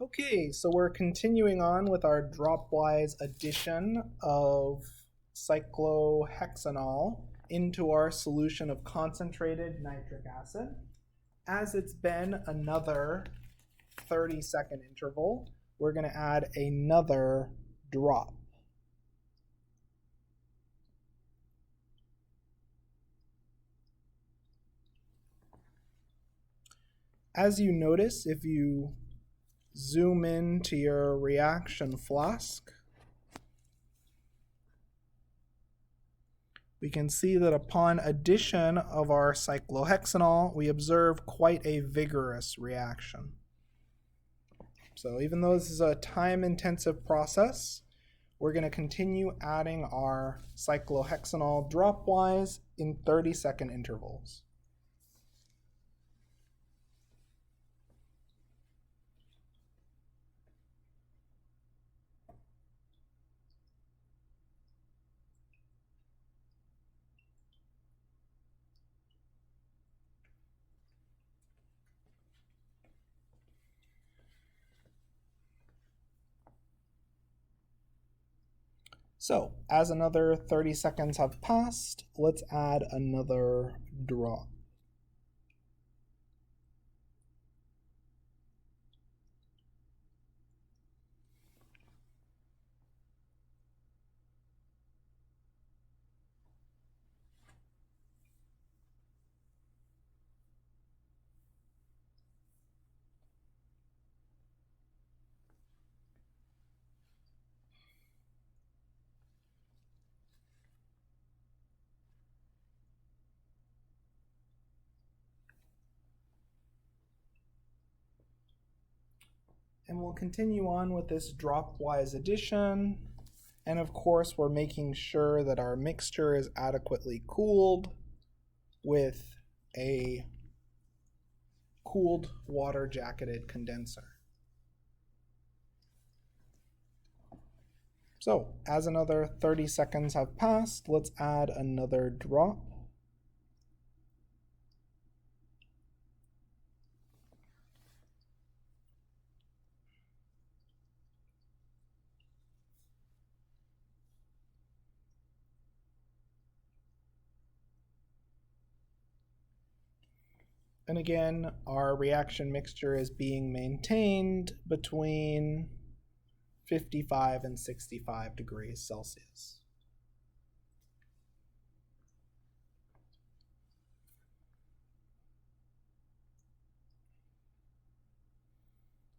Okay, so we're continuing on with our dropwise addition of cyclohexanol into our solution of concentrated nitric acid. As it's been another 30-second interval, we're going to add another drop. As you notice, if you zoom in to your reaction flask, we can see that upon addition of our cyclohexanol, we observe quite a vigorous reaction. So even though this is a time-intensive process, we're going to continue adding our cyclohexanol dropwise in 30-second intervals. So, as another 30 seconds have passed, let's add another drop. And we'll continue on with this dropwise addition. And of course, we're making sure that our mixture is adequately cooled with a cooled water jacketed condenser. So, as another 30 seconds have passed, let's add another drop. And again, our reaction mixture is being maintained between 55 and 65 degrees Celsius.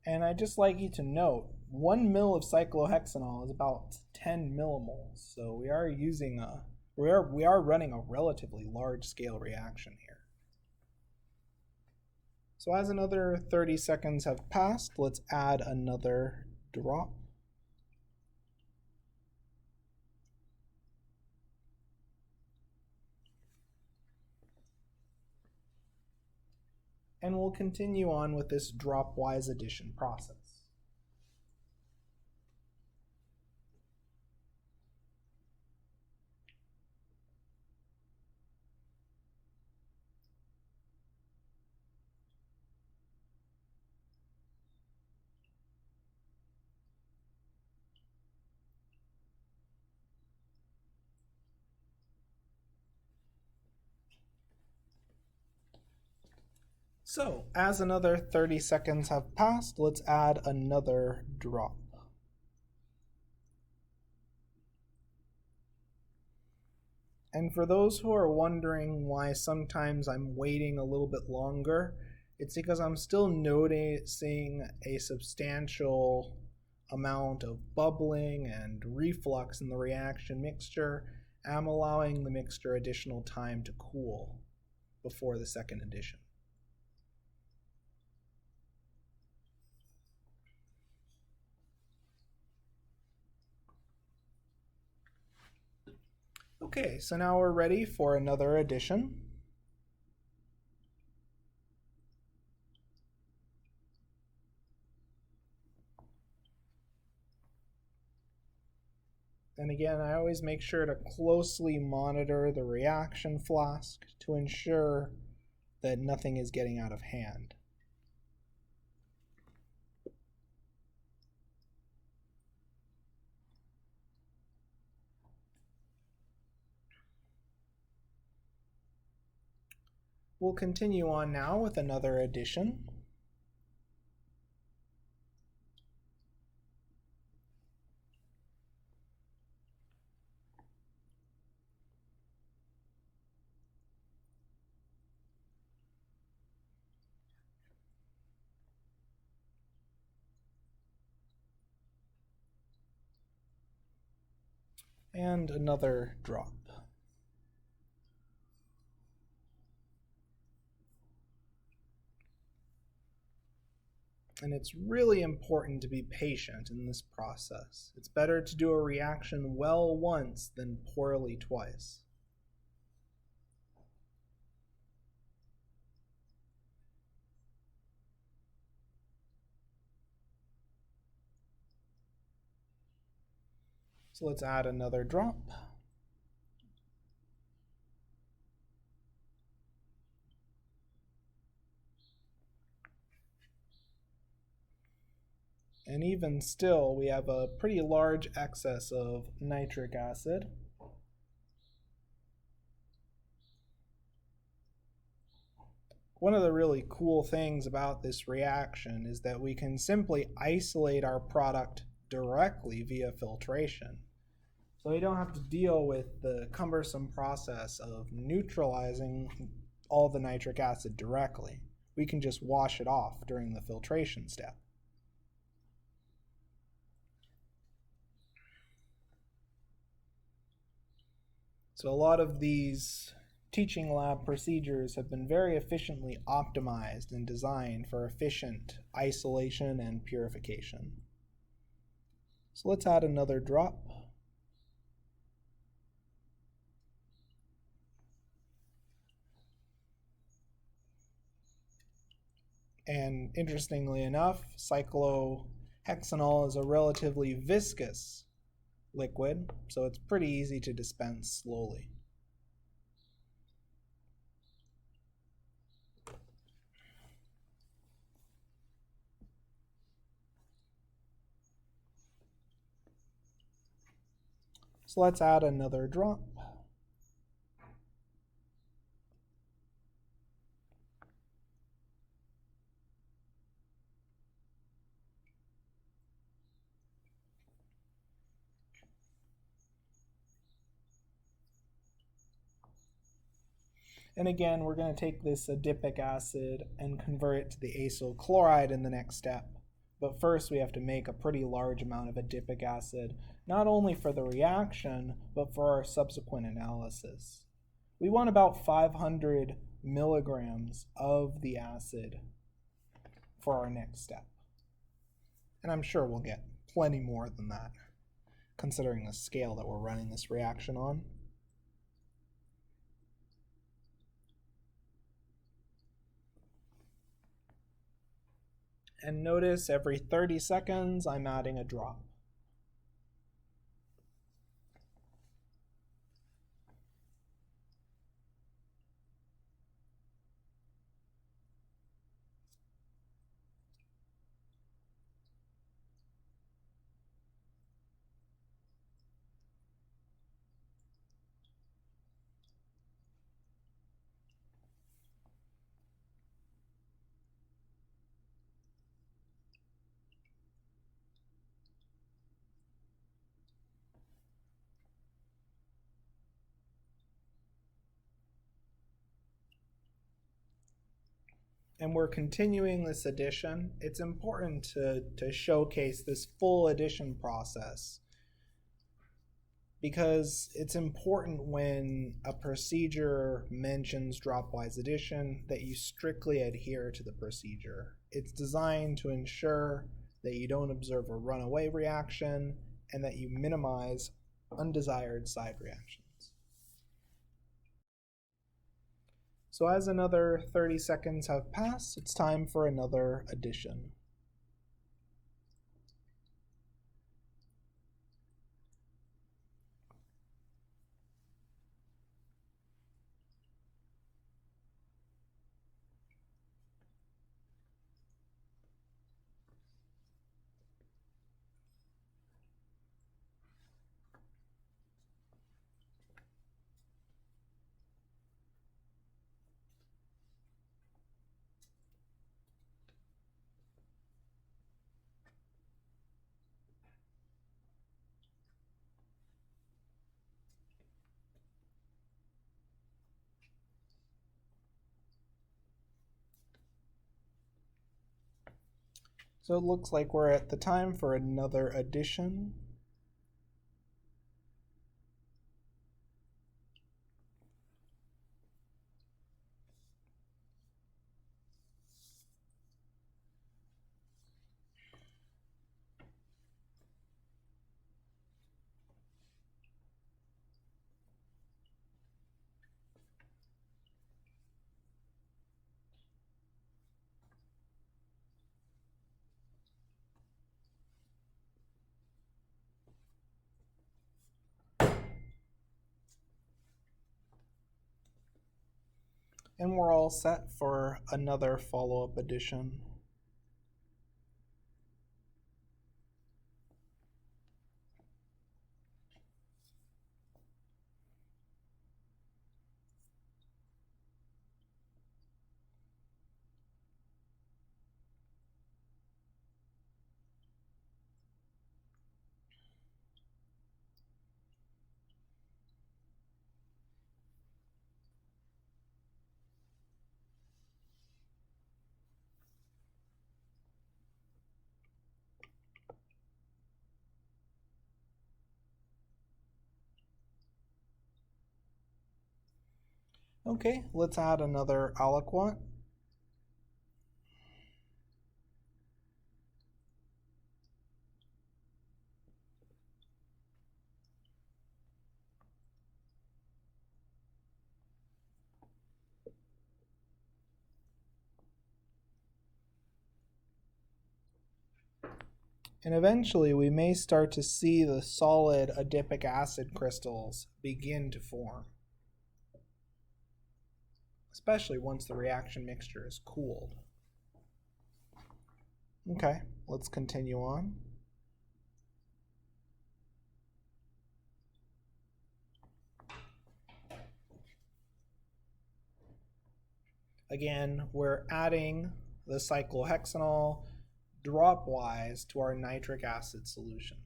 And I'd just like you to note, 1 mil of cyclohexanol is about 10 millimoles. So we are running a relatively large scale reaction here. So as another 30 seconds have passed, let's add another drop. And we'll continue on with this dropwise addition process. So, as another 30 seconds have passed, let's add another drop. And for those who are wondering why sometimes I'm waiting a little bit longer, it's because I'm still noticing a substantial amount of bubbling and reflux in the reaction mixture. I'm allowing the mixture additional time to cool before the second addition. Okay, so now we're ready for another addition. And again, I always make sure to closely monitor the reaction flask to ensure that nothing is getting out of hand. We'll continue on now with another addition. And another drop. And it's really important to be patient in this process. It's better to do a reaction well once than poorly twice. So let's add another drop. And even still, we have a pretty large excess of nitric acid. One of the really cool things about this reaction is that we can simply isolate our product directly via filtration. So we don't have to deal with the cumbersome process of neutralizing all the nitric acid directly. We can just wash it off during the filtration step. So a lot of these teaching lab procedures have been very efficiently optimized and designed for efficient isolation and purification. So let's add another drop. And interestingly enough, cyclohexanol is a relatively viscous liquid, so it's pretty easy to dispense slowly. So let's add another drop. And again, we're going to take this adipic acid and convert it to the acyl chloride in the next step. But first we have to make a pretty large amount of adipic acid, not only for the reaction, but for our subsequent analysis. We want about 500 milligrams of the acid for our next step. And I'm sure we'll get plenty more than that, considering the scale that we're running this reaction on. And notice every 30 seconds I'm adding a drop. And we're continuing this addition. It's important to showcase this full addition process because it's important when a procedure mentions dropwise addition that you strictly adhere to the procedure. It's designed to ensure that you don't observe a runaway reaction and that you minimize undesired side reactions. So as another 30 seconds have passed, it's time for another addition. So it looks like we're at the time for another addition. And we're all set for another follow-up addition. Okay, let's add another aliquot. And eventually we may start to see the solid adipic acid crystals begin to form, especially once the reaction mixture is cooled. Okay, let's continue on. Again, we're adding the cyclohexanol dropwise to our nitric acid solution.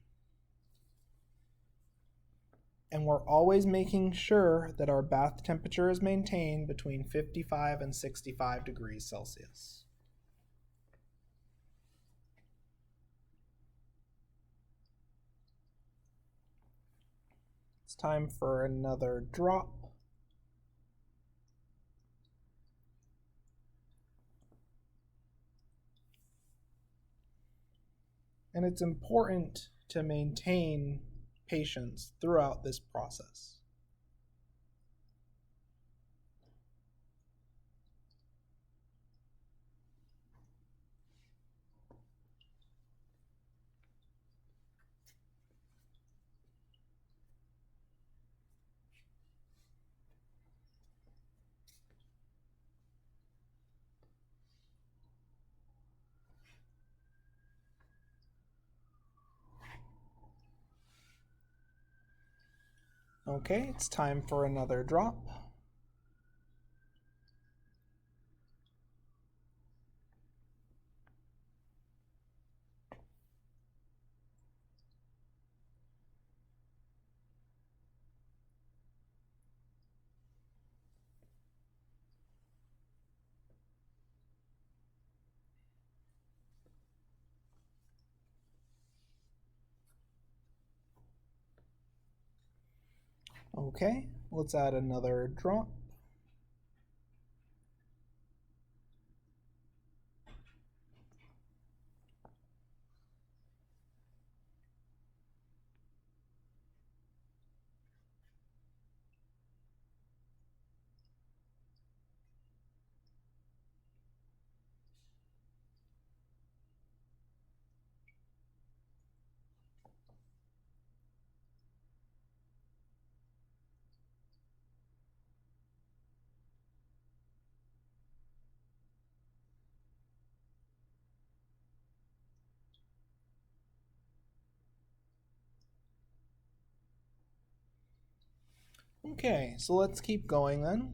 And we're always making sure that our bath temperature is maintained between 55 and 65 degrees Celsius. It's time for another drop. And it's important to maintain patience throughout this process. Okay, it's time for another drop. Okay, let's add another drop. Okay, so let's keep going then.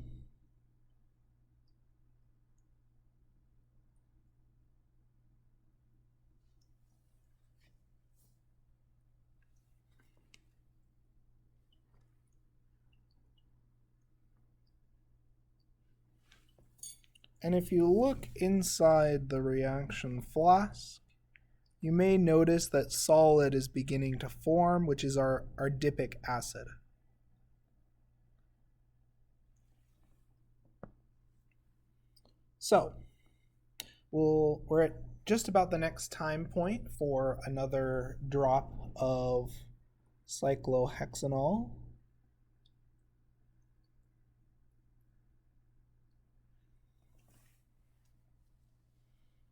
And if you look inside the reaction flask, you may notice that solid is beginning to form, which is our adipic acid. So, we're at just about the next time point for another drop of cyclohexanol.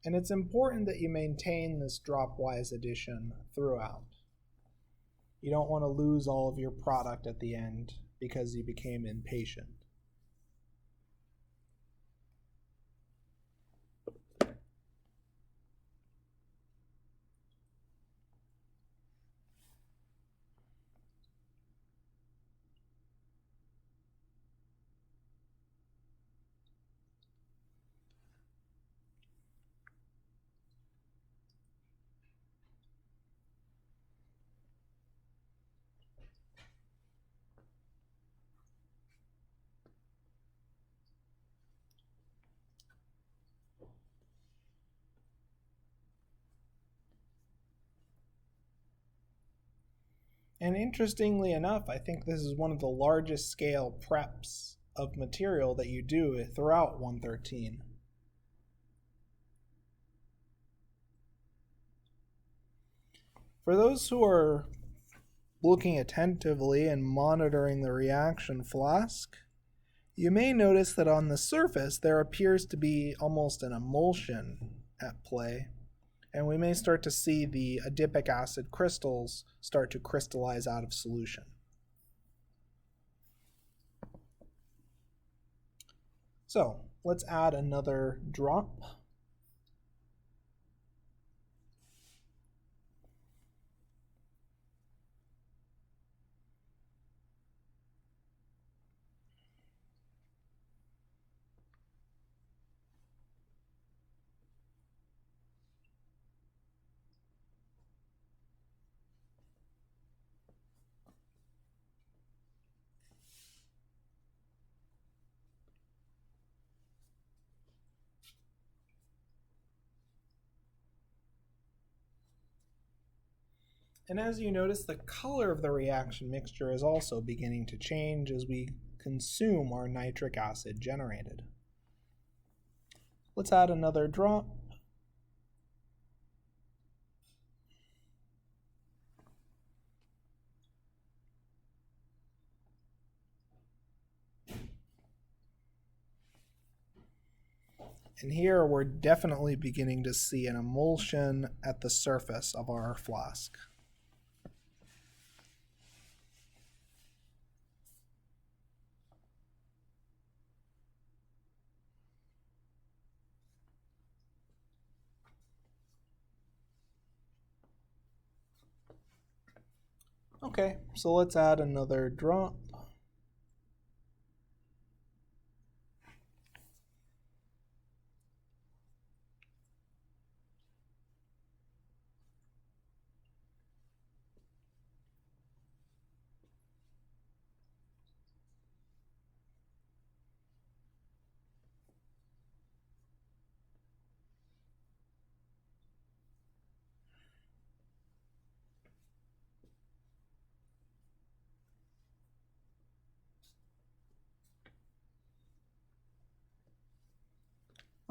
And it's important that you maintain this dropwise addition throughout. You don't want to lose all of your product at the end because you became impatient. And interestingly enough, I think this is one of the largest scale preps of material that you do throughout 113. For those who are looking attentively and monitoring the reaction flask, you may notice that on the surface there appears to be almost an emulsion at play, and we may start to see the adipic acid crystals start to crystallize out of solution. So let's add another drop. And as you notice, the color of the reaction mixture is also beginning to change as we consume our nitric acid generated. Let's add another drop. And here we're definitely beginning to see an emulsion at the surface of our flask. Okay, so let's add another drop.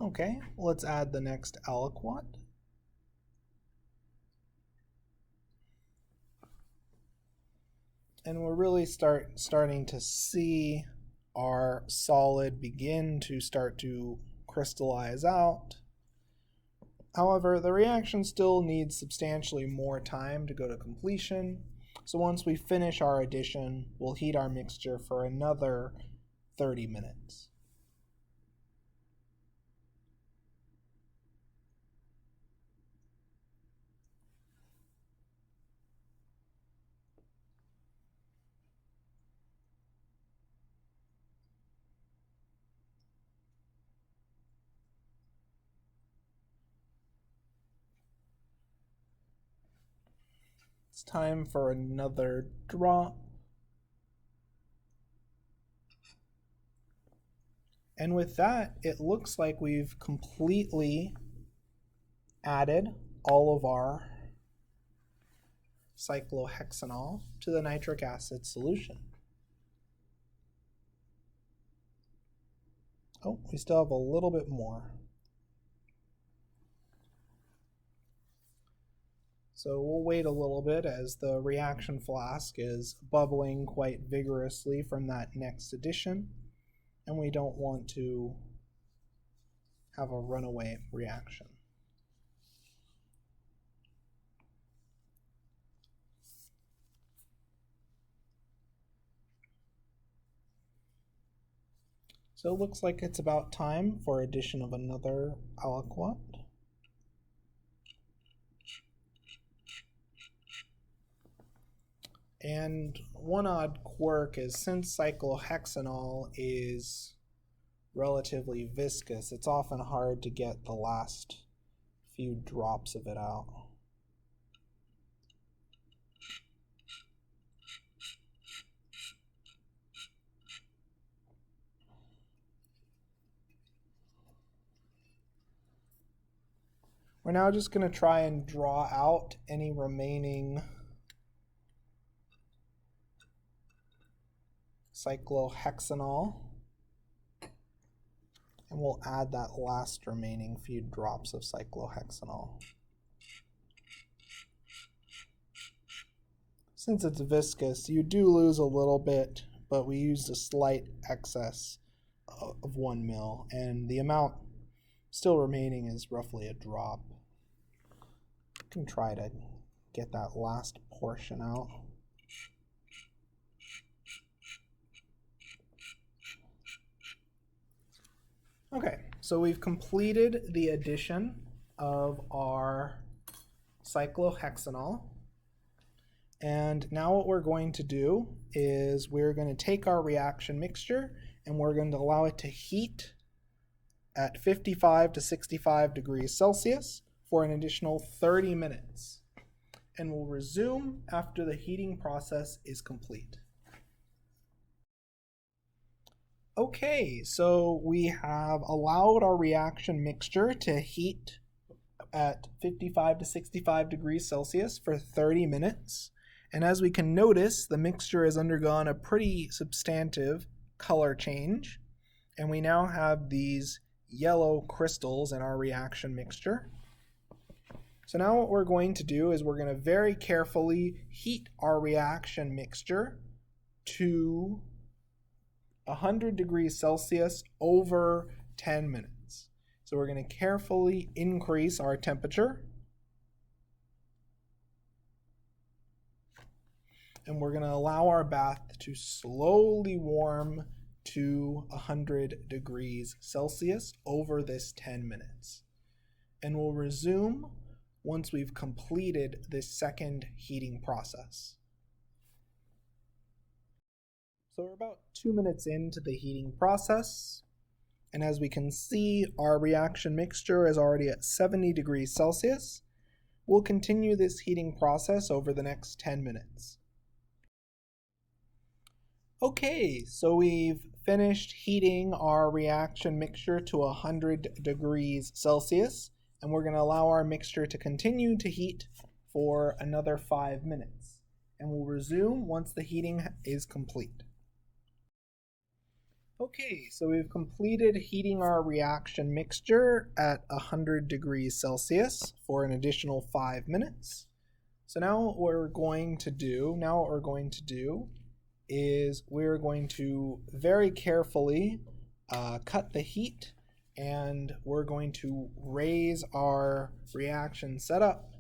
Okay, let's add the next aliquot. And we're really starting to see our solid begin to start to crystallize out. However, the reaction still needs substantially more time to go to completion. So once we finish our addition, we'll heat our mixture for another 30 minutes. It's time for another drop. And with that, it looks like we've completely added all of our cyclohexanol to the nitric acid solution. Oh, we still have a little bit more. So we'll wait a little bit as the reaction flask is bubbling quite vigorously from that next addition, and we don't want to have a runaway reaction. So it looks like it's about time for addition of another aliquot. And one odd quirk is since cyclohexanol is relatively viscous, it's often hard to get the last few drops of it out. We're now just going to try and draw out any remaining cyclohexanol, and we'll add that last remaining few drops of cyclohexanol. Since it's viscous, you do lose a little bit, but we used a slight excess of 1 ml, and the amount still remaining is roughly a drop. You can try to get that last portion out. Okay, so we've completed the addition of our cyclohexanol. And now what we're going to do is we're going to take our reaction mixture and we're going to allow it to heat at 55 to 65 degrees Celsius for an additional 30 minutes. And we'll resume after the heating process is complete. Okay, so we have allowed our reaction mixture to heat at 55 to 65 degrees Celsius for 30 minutes. And as we can notice, the mixture has undergone a pretty substantive color change. And we now have these yellow crystals in our reaction mixture. So now what we're going to do is we're going to very carefully heat our reaction mixture to 100 degrees Celsius over 10 minutes. So we're going to carefully increase our temperature. And we're going to allow our bath to slowly warm to 100 degrees Celsius over this 10 minutes. And we'll resume once we've completed this second heating process. So we're about 2 minutes into the heating process, and as we can see, our reaction mixture is already at 70 degrees Celsius. We'll continue this heating process over the next 10 minutes. Okay, so we've finished heating our reaction mixture to 100 degrees Celsius, and we're going to allow our mixture to continue to heat for another 5 minutes, and we'll resume once the heating is complete. Okay, so we've completed heating our reaction mixture at 100 degrees Celsius for an additional 5 minutes. So now what we're going to do is we're going to very carefully cut the heat, and we're going to raise our reaction setup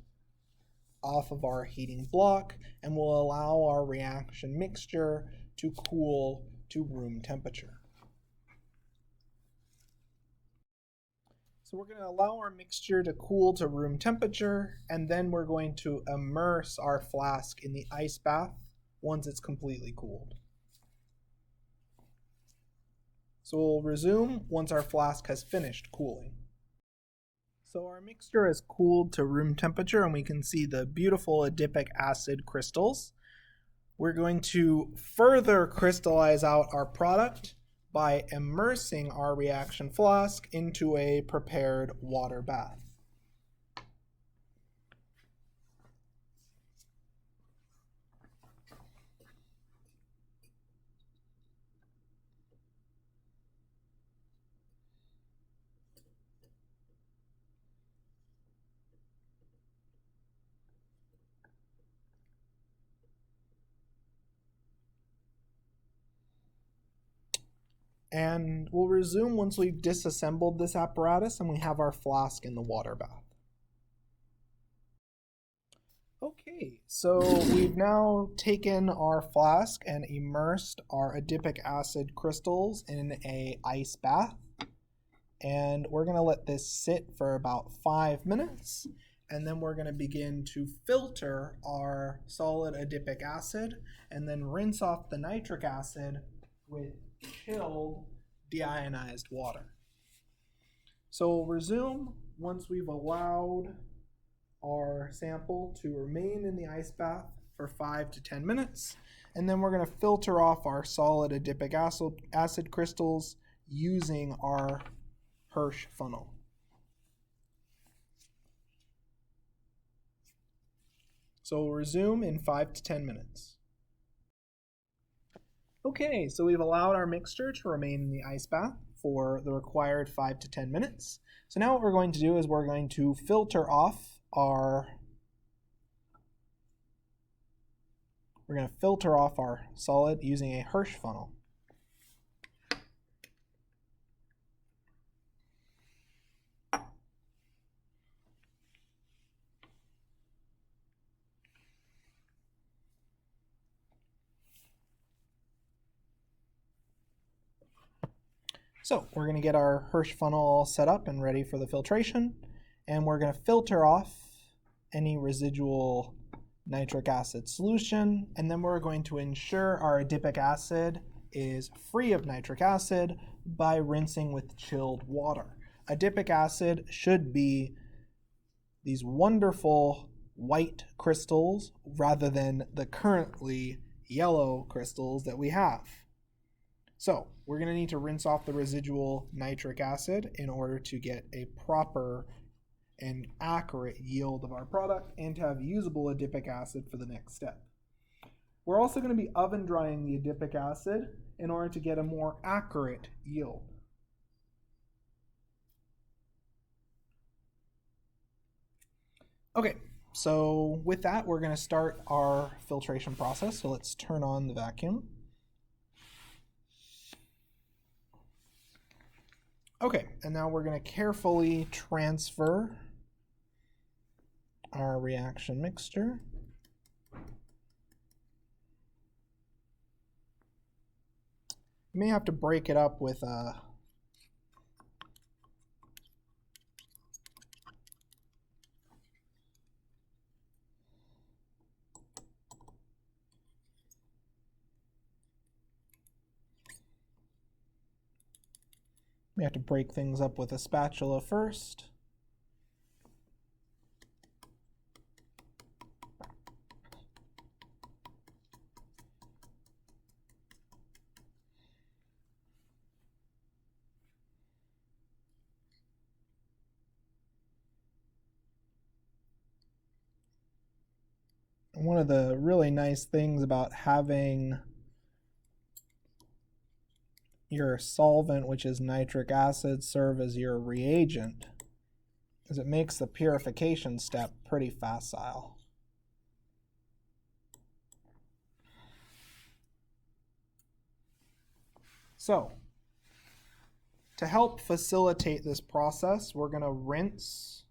off of our heating block, and we'll allow our reaction mixture to cool to room temperature. So we're going to allow our mixture to cool to room temperature, and then we're going to immerse our flask in the ice bath once it's completely cooled. So we'll resume once our flask has finished cooling. So our mixture has cooled to room temperature, and we can see the beautiful adipic acid crystals. We're going to further crystallize out our product by immersing our reaction flask into a prepared water bath. And we'll resume once we've disassembled this apparatus and we have our flask in the water bath. Okay, so we've now taken our flask and immersed our adipic acid crystals in an ice bath. And we're going to let this sit for about 5 minutes. And then we're going to begin to filter our solid adipic acid and then rinse off the nitric acid with chilled deionized water. So we'll resume once we've allowed our sample to remain in the ice bath for 5 to 10 minutes. And then we're going to filter off our solid adipic acid crystals using our Hirsch funnel. So we'll resume in 5 to 10 minutes. Okay, so we've allowed our mixture to remain in the ice bath for the required 5 to 10 minutes. So now what we're going to do is we're going to filter off our solid using a Hirsch funnel. So we're going to get our Hirsch funnel all set up and ready for the filtration, and we're going to filter off any residual nitric acid solution, and then we're going to ensure our adipic acid is free of nitric acid by rinsing with chilled water. Adipic acid should be these wonderful white crystals rather than the currently yellow crystals that we have. So we're going to need to rinse off the residual nitric acid in order to get a proper and accurate yield of our product and to have usable adipic acid for the next step. We're also going to be oven drying the adipic acid in order to get a more accurate yield. Okay, so with that, we're going to start our filtration process. So let's turn on the vacuum. Okay, and now we're going to carefully transfer our reaction mixture. You may have to break it up with we have to break things up with a spatula first. One of the really nice things about having your solvent, which is nitric acid, serve as your reagent is it makes the purification step pretty facile. So, to help facilitate this process, we're going to rinse.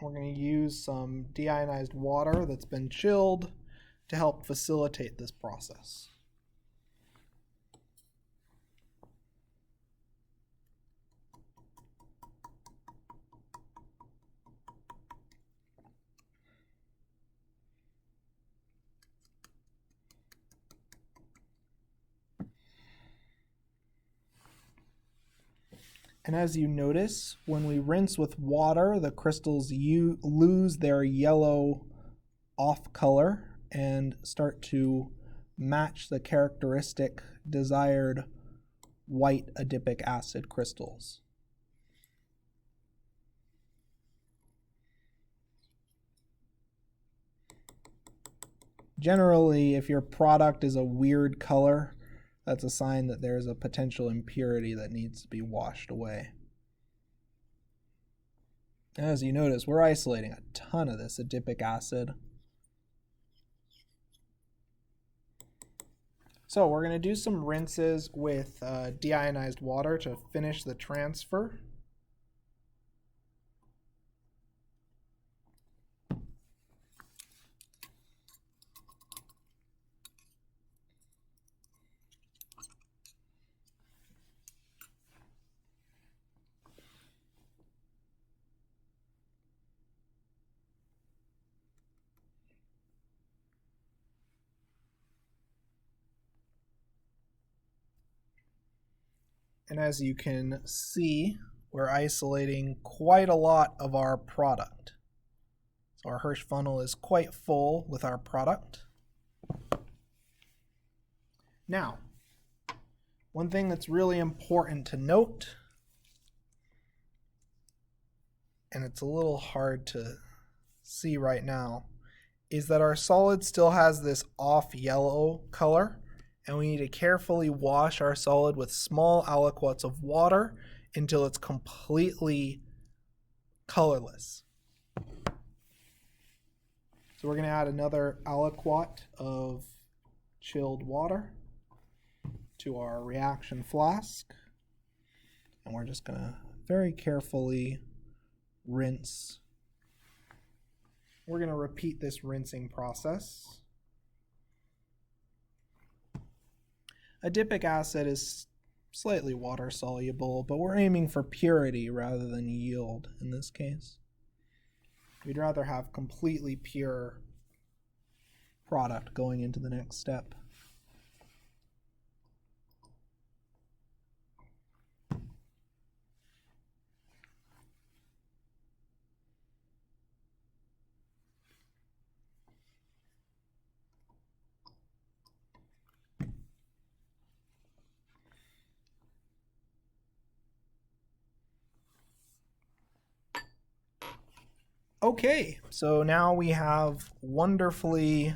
We're going to use some deionized water that's been chilled to help facilitate this process. And as you notice, when we rinse with water, the crystals lose their yellow off color and start to match the characteristic desired white adipic acid crystals. Generally, if your product is a weird color, that's a sign that there's a potential impurity that needs to be washed away. As you notice, we're isolating a ton of this adipic acid. So we're going to do some rinses with deionized water to finish the transfer. And as you can see, we're isolating quite a lot of our product. So our Hirsch funnel is quite full with our product. Now, one thing that's really important to note, and it's a little hard to see right now, is that our solid still has this off yellow color, and we need to carefully wash our solid with small aliquots of water until it's completely colorless. So we're going to add another aliquot of chilled water to our reaction flask, and we're just going to very carefully rinse. We're going to repeat this rinsing process. Adipic acid is slightly water soluble, but we're aiming for purity rather than yield in this case. We'd rather have completely pure product going into the next step. Okay, so now we have wonderfully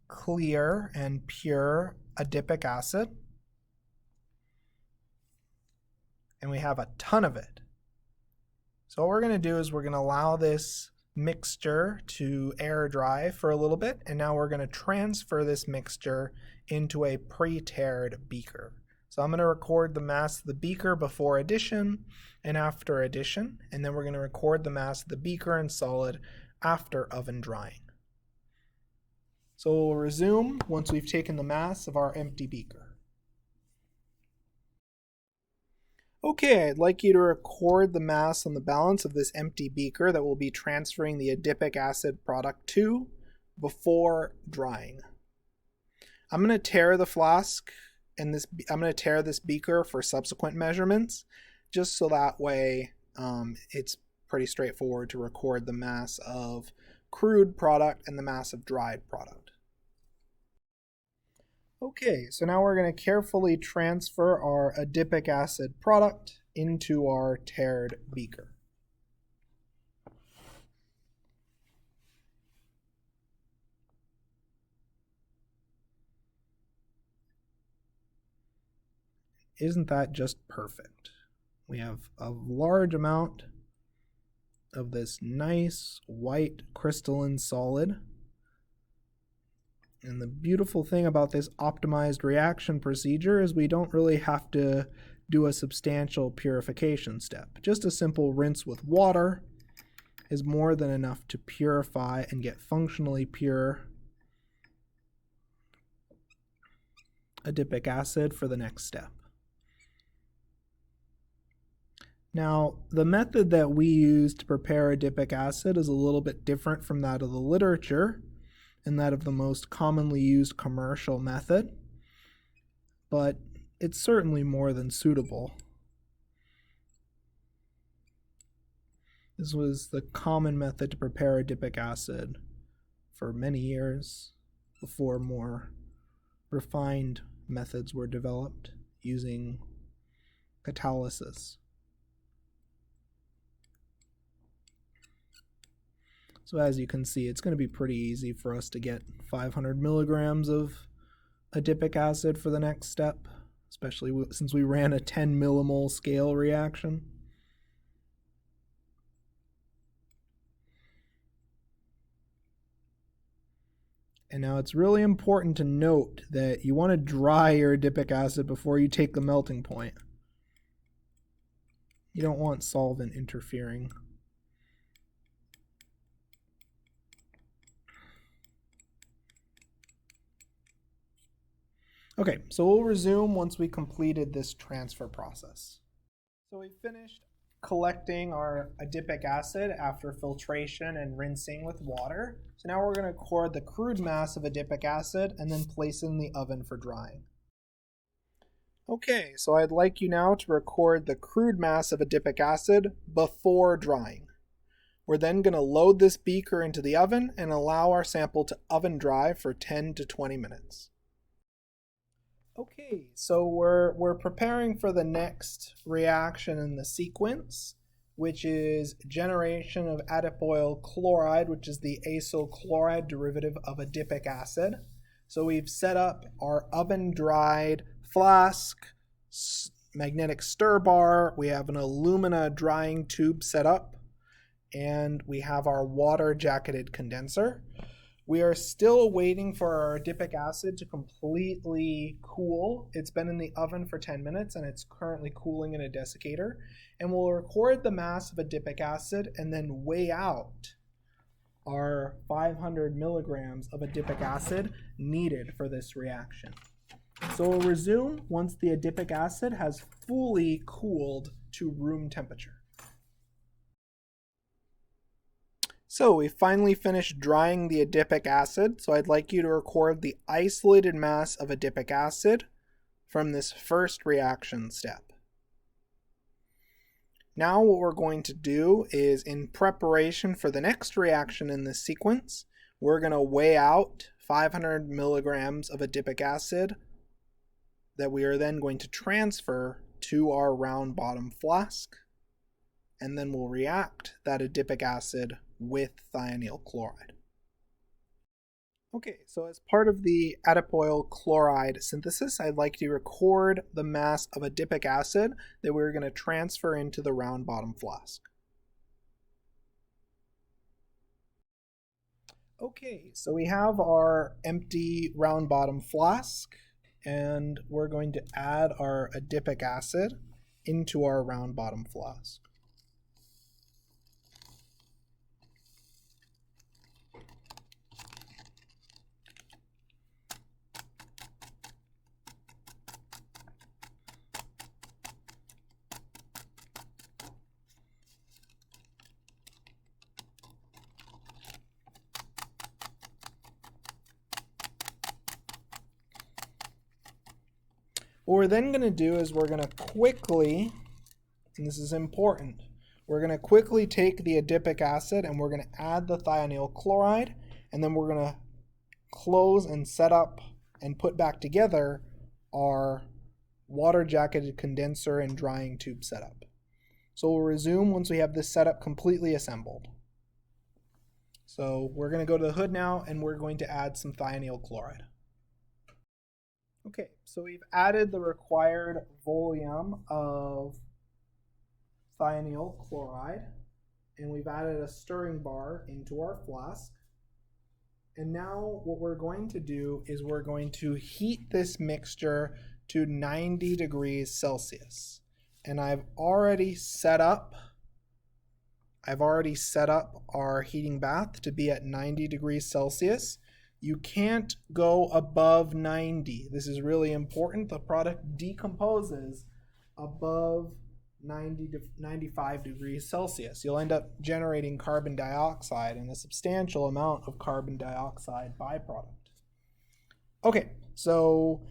clear and pure adipic acid, and we have a ton of it. So what we're going to do is we're going to allow this mixture to air dry for a little bit, and now we're going to transfer this mixture into a pre-taired beaker. So I'm going to record the mass of the beaker before addition and after addition, and then we're going to record the mass of the beaker and solid after oven drying. So we'll resume once we've taken the mass of our empty beaker. Okay, I'd like you to record the mass on the balance of this empty beaker that we'll be transferring the adipic acid product to before drying. I'm going to tare the flask and I'm going to tare this beaker for subsequent measurements, just so that way it's pretty straightforward to record the mass of crude product and the mass of dried product. Okay, so now we're going to carefully transfer our adipic acid product into our tared beaker. Isn't that just perfect? We have a large amount of this nice white crystalline solid. And the beautiful thing about this optimized reaction procedure is we don't really have to do a substantial purification step. Just a simple rinse with water is more than enough to purify and get functionally pure adipic acid for the next step. Now, the method that we use to prepare adipic acid is a little bit different from that of the literature and that of the most commonly used commercial method, but it's certainly more than suitable. This was the common method to prepare adipic acid for many years before more refined methods were developed using catalysis. So as you can see, it's going to be pretty easy for us to get 500 milligrams of adipic acid for the next step, especially since we ran a 10 millimole scale reaction. And now it's really important to note that you want to dry your adipic acid before you take the melting point. You don't want solvent interfering. Okay, so we'll resume once we completed this transfer process. So we finished collecting our adipic acid after filtration and rinsing with water. So now we're going to record the crude mass of adipic acid and then place it in the oven for drying. Okay, so I'd like you now to record the crude mass of adipic acid before drying. We're then going to load this beaker into the oven and allow our sample to oven dry for 10 to 20 minutes. Okay, so we're preparing for the next reaction in the sequence, which is generation of adipoyl chloride, which is the acyl chloride derivative of adipic acid. So we've set up our oven-dried flask, magnetic stir bar, we have an alumina drying tube set up, and we have our water-jacketed condenser. We are still waiting for our adipic acid to completely cool. It's been in the oven for 10 minutes and it's currently cooling in a desiccator. And we'll record the mass of adipic acid and then weigh out our 500 milligrams of adipic acid needed for this reaction. So we'll resume once the adipic acid has fully cooled to room temperature. So we finally finished drying the adipic acid, so I'd like you to record the isolated mass of adipic acid from this first reaction step. Now what we're going to do is, in preparation for the next reaction in this sequence, we're going to weigh out 500 milligrams of adipic acid that we are then going to transfer to our round bottom flask, and then we'll react that adipic acid with thionyl chloride. Okay, so as part of the adipoyl chloride synthesis, I'd like to record the mass of adipic acid that we're going to transfer into the round bottom flask. Okay, so we have our empty round bottom flask, and we're going to add our adipic acid into our round bottom flask. What we're then going to do is we're going to quickly, and this is important, we're going to quickly take the adipic acid and we're going to add the thionyl chloride, and then we're going to close and set up and put back together our water-jacketed condenser and drying tube setup. So we'll resume once we have this setup completely assembled. So we're going to go to the hood now and we're going to add some thionyl chloride. Okay, so we've added the required volume of thionyl chloride, and we've added a stirring bar into our flask. And now what we're going to do is we're going to heat this mixture to 90 degrees Celsius. And I've already set up our heating bath to be at 90 degrees Celsius. You can't go above 90. This is really important. The product decomposes above 90 to 95 degrees Celsius. You'll end up generating carbon dioxide and a substantial amount of carbon dioxide byproduct. Okay, so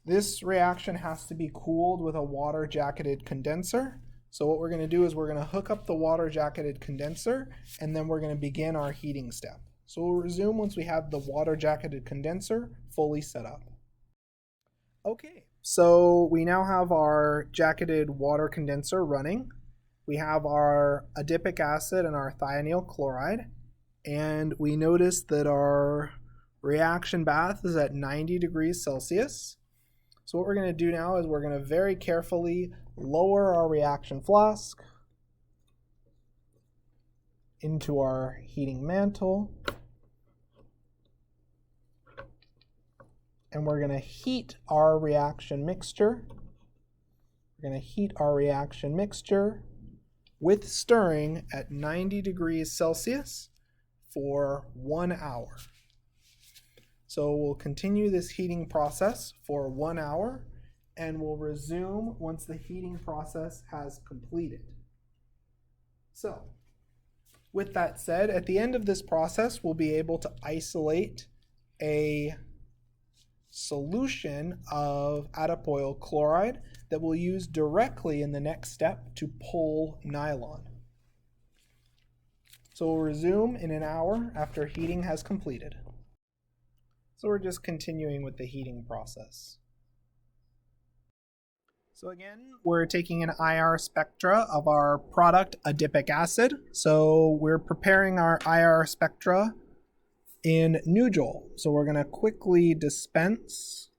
this reaction has to be cooled with a water-jacketed condenser. So what we're going to do is we're going to hook up the water-jacketed condenser, and then we're going to begin our heating step. So we'll resume once we have the water-jacketed condenser fully set up. Okay, so we now have our jacketed water condenser running. We have our adipic acid and our thionyl chloride, and we notice that our reaction bath is at 90 degrees Celsius. So what we're going to do now is we're going to very carefully lower our reaction flask into our heating mantle. and we're going to heat our reaction mixture. We're going to heat our reaction mixture with stirring at 90 degrees Celsius for 1 hour. So we'll continue this heating process for 1 hour, and we'll resume once the heating process has completed. So, with that said, at the end of this process, we'll be able to isolate a solution of adipoyl chloride that we'll use directly in the next step to pull nylon. So we'll resume in an hour after heating has completed. So we're just continuing with the heating process. So again, we're taking an IR spectra of our product adipic acid. So we're preparing our IR spectra in NuJoule. So we're going to quickly dispense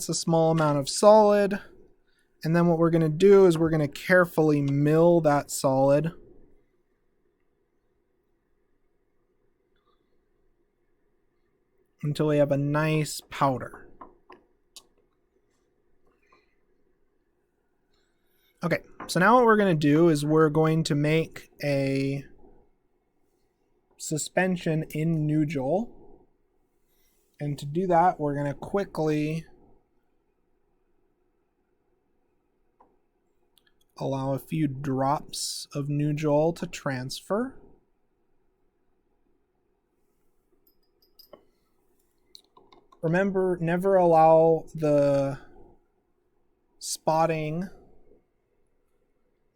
a small amount of solid, and then what we're going to do is we're going to carefully mill that solid until we have a nice powder. Okay, so now what we're going to do is we're going to make a suspension in NuJoule. And to do that, we're going to quickly allow a few drops of NuJoule to transfer. Remember, never allow the spotting,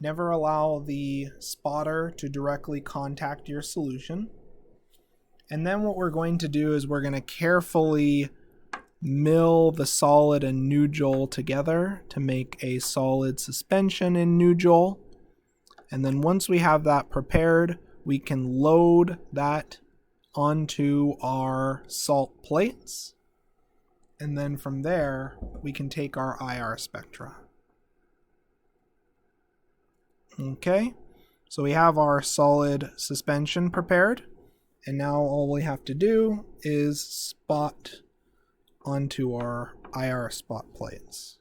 never allow the spotter to directly contact your solution. And then what we're going to do is we're going to carefully mill the solid and NuJoule together to make a solid suspension in NuJoule. And then once we have that prepared, we can load that onto our salt plates. And then from there, we can take our IR spectra. Okay, so we have our solid suspension prepared. And now all we have to do is spot onto our IR spot plates.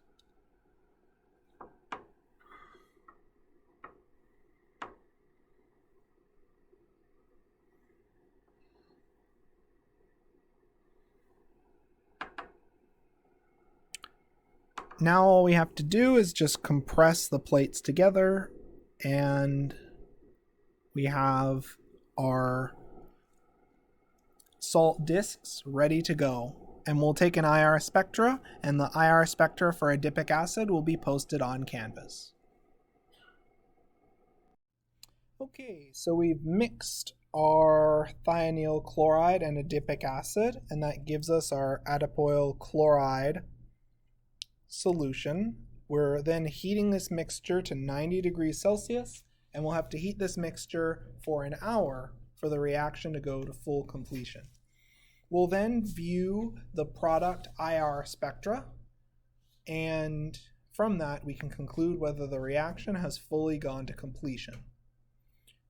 Now all we have to do is just compress the plates together, and we have our salt discs ready to go. And we'll take an IR spectra, and the IR spectra for adipic acid will be posted on Canvas. Okay, so we've mixed our thionyl chloride and adipic acid, and that gives us our adipoyl chloride solution. We're then heating this mixture to 90 degrees Celsius, and we'll have to heat this mixture for an hour for the reaction to go to full completion. We'll then view the product IR spectra, and from that we can conclude whether the reaction has fully gone to completion.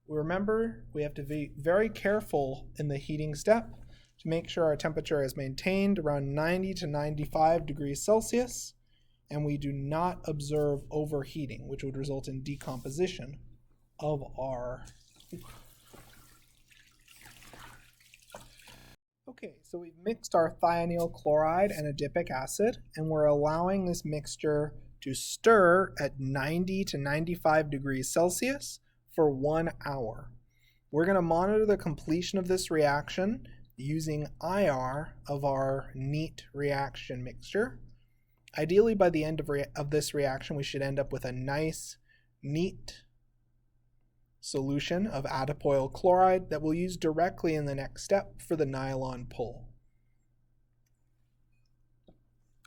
Remember, we have to be very careful in the heating step to make sure our temperature is maintained around 90 to 95 degrees Celsius, and we do not observe overheating, which would result in decomposition of our... Okay, so we've mixed our thionyl chloride and adipic acid, and we're allowing this mixture to stir at 90 to 95 degrees Celsius for 1 hour. We're going to monitor the completion of this reaction using IR of our neat reaction mixture. Ideally, by the end of this reaction, we should end up with a nice, neat solution of adipoyl chloride that we'll use directly in the next step for the nylon pull.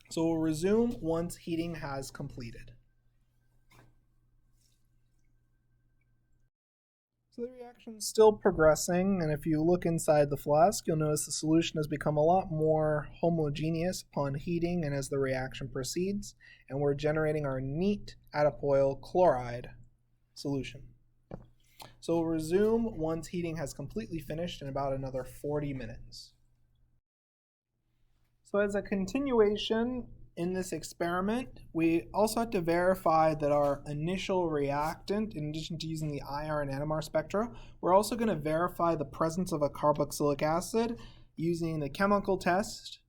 So we'll resume once heating has completed. So the reaction is still progressing, and if you look inside the flask, you'll notice the solution has become a lot more homogeneous upon heating and as the reaction proceeds, and we're generating our neat adipoyl chloride solution. So we'll resume once heating has completely finished in about another 40 minutes. So as a continuation in this experiment, we also have to verify that our initial reactant, in addition to using the IR and NMR spectra, we're also going to verify the presence of a carboxylic acid using the chemical test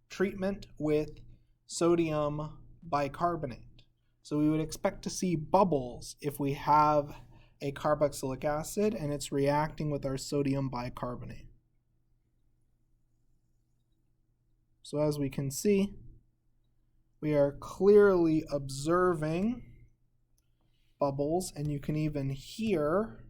treatment with sodium bicarbonate. So we would expect to see bubbles if we have a carboxylic acid and it's reacting with our sodium bicarbonate. So as we can see, we are clearly observing bubbles, and you can even hear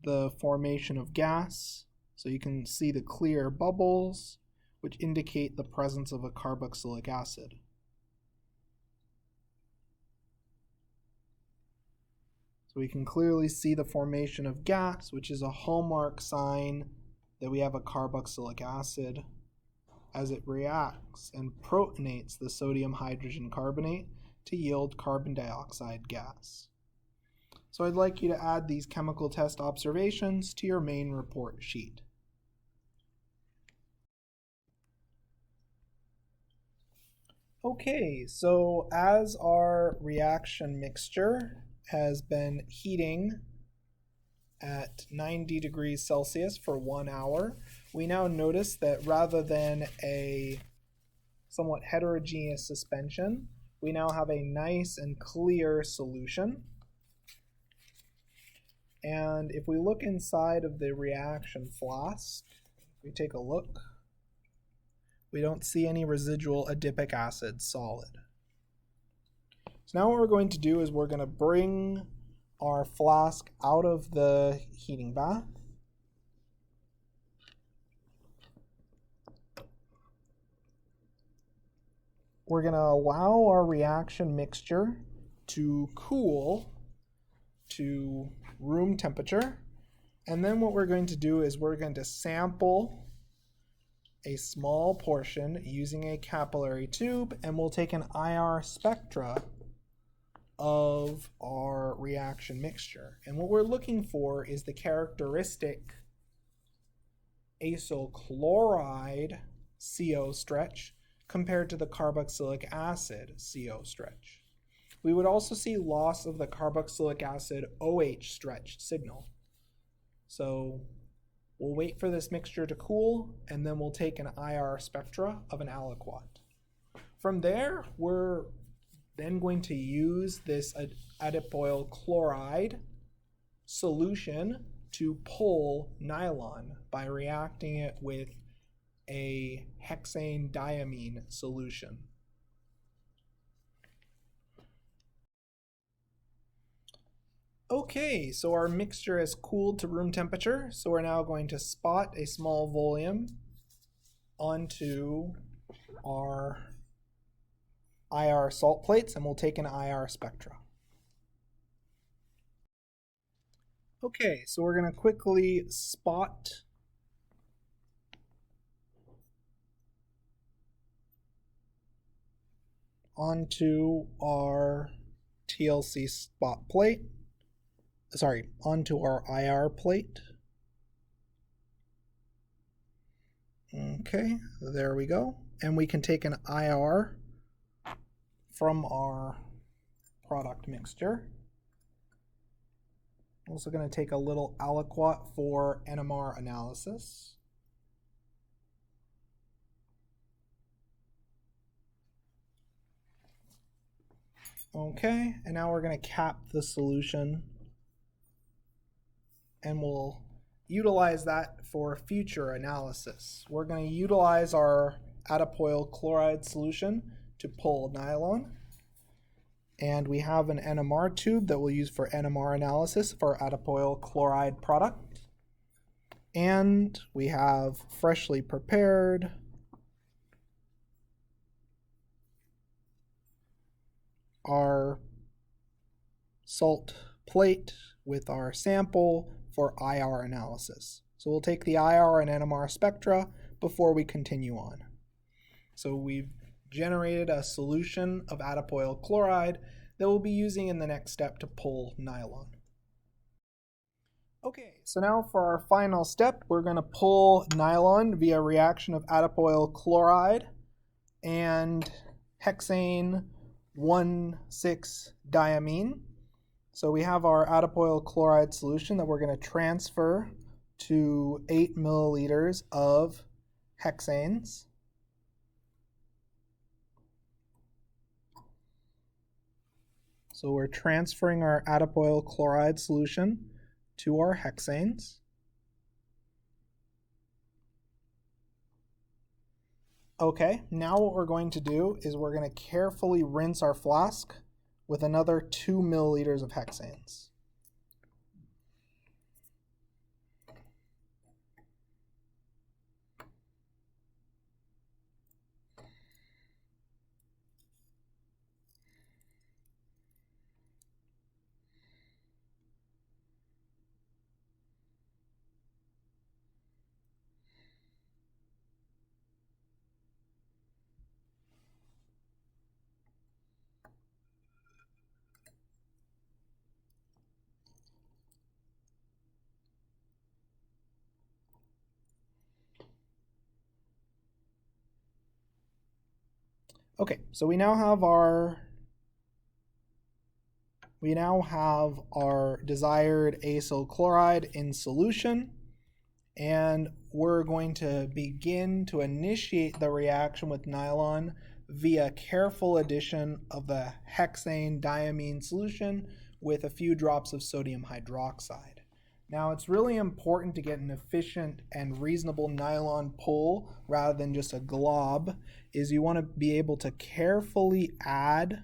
the formation of gas. So you can see the clear bubbles, which indicate the presence of a carboxylic acid. So we can clearly see the formation of gas, which is a hallmark sign that we have a carboxylic acid, as it reacts and protonates the sodium hydrogen carbonate to yield carbon dioxide gas. So I'd like you to add these chemical test observations to your main report sheet. Okay, so as our reaction mixture has been heating at 90 degrees Celsius for 1 hour, we now notice that rather than a somewhat heterogeneous suspension, we now have a nice and clear solution. And if we look inside of the reaction flask, we take a look, we don't see any residual adipic acid solid. So now what we're going to do is we're going to bring our flask out of the heating bath. We're going to allow our reaction mixture to cool to room temperature. And then what we're going to do is we're going to sample a small portion using a capillary tube, and we'll take an IR spectra of our reaction mixture. And what we're looking for is the characteristic acyl chloride CO stretch compared to the carboxylic acid CO stretch. We would also see loss of the carboxylic acid OH stretch signal. So we'll wait for this mixture to cool, and then we'll take an IR spectra of an aliquot. From there, we're then going to use this adipoyl chloride solution to pull nylon by reacting it with a hexane diamine solution. Okay, so our mixture has cooled to room temperature, so we're now going to spot a small volume onto our IR salt plates, and we'll take an IR spectra. Okay, so we're going to quickly spot onto our TLC spot plate, onto our IR plate. Okay, there we go. And we can take an IR from our product mixture. Also going to take a little aliquot for NMR analysis. Okay, and now we're going to cap the solution, and we'll utilize that for future analysis. We're going to utilize our adipoyl chloride solution to pull nylon, and we have an NMR tube that we'll use for NMR analysis for our adipoyl chloride product, and we have freshly prepared our salt plate with our sample for IR analysis. So we'll take the IR and NMR spectra before we continue on. So we've generated a solution of adipoyl chloride that we'll be using in the next step to pull nylon. Okay, so now for our final step, we're going to pull nylon via reaction of adipoyl chloride and hexane 1,6-diamine. So we have our adipoyl chloride solution that we're going to transfer to 8 milliliters of hexanes. So we're transferring our adipoyl chloride solution to our hexanes. Okay, now what we're going to do is we're going to carefully rinse our flask with another 2 milliliters of hexanes. Okay, so we now have our desired acyl chloride in solution, and we're going to begin to initiate the reaction with nylon via careful addition of the hexane diamine solution with a few drops of sodium hydroxide. Now it's really important to get an efficient and reasonable nylon pull rather than just a glob, is you want to be able to carefully add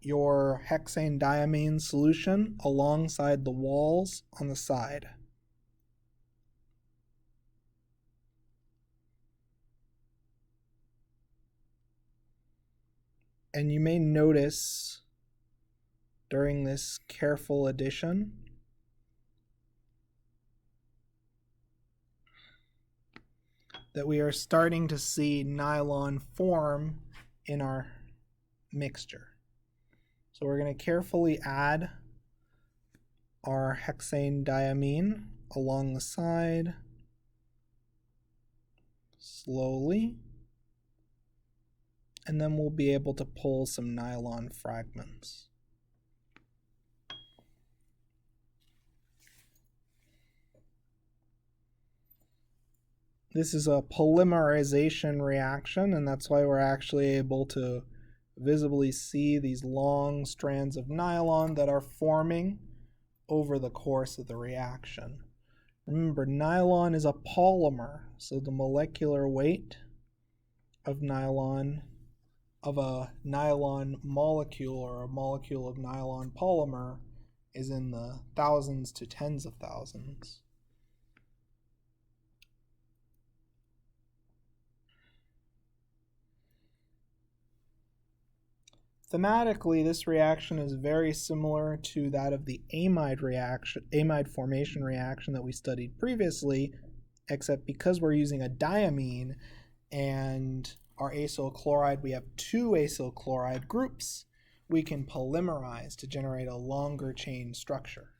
your hexane diamine solution alongside the walls on the side. And you may notice during this careful addition that we are starting to see nylon form in our mixture. So we're going to carefully add our hexane diamine along the side, slowly, and then we'll be able to pull some nylon fragments. This is a polymerization reaction, and that's why we're actually able to visibly see these long strands of nylon that are forming over the course of the reaction. Remember, nylon is a polymer, so the molecular weight of nylon, of a nylon molecule or a molecule of nylon polymer, is in the thousands to tens of thousands. Thematically, this reaction is very similar to that of the amide formation reaction that we studied previously, except because we're using a diamine and our acyl chloride, we have two acyl chloride groups, we can polymerize to generate a longer chain structure.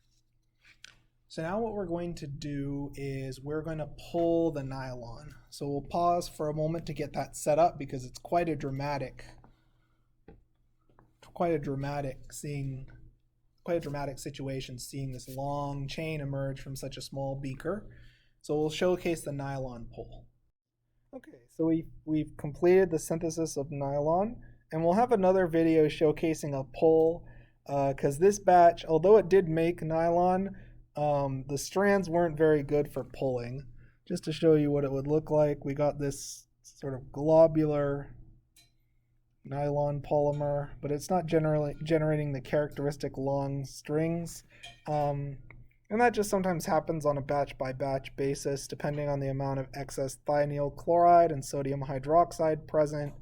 So now what we're going to do is we're going to pull the nylon. So we'll pause for a moment to get that set up because it's quite a dramatic situation seeing this long chain emerge from such a small beaker. So we'll showcase the nylon pull. Okay, so we've completed the synthesis of nylon, and we'll have another video showcasing a pull because this batch, although it did make nylon, the strands weren't very good for pulling. Just to show you what it would look like, we got this sort of globular nylon polymer, but it's not generally generating the characteristic long strings. And that just sometimes happens on a batch by batch basis, depending on the amount of excess thionyl chloride and sodium hydroxide present.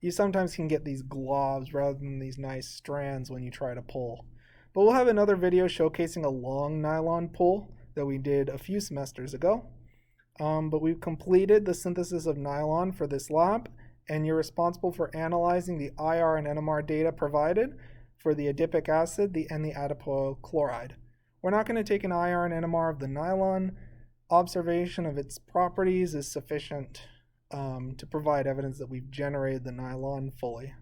you sometimes can get these globs rather than these nice strands when you try to pull. But we'll have another video showcasing a long nylon pull that we did a few semesters ago. But we've completed the synthesis of nylon for this lab, and you're responsible for analyzing the IR and NMR data provided for the adipic acid and the adipoyl chloride. We're not going to take an IR and NMR of the nylon. Observation of its properties is sufficient to provide evidence that we've generated the nylon fully.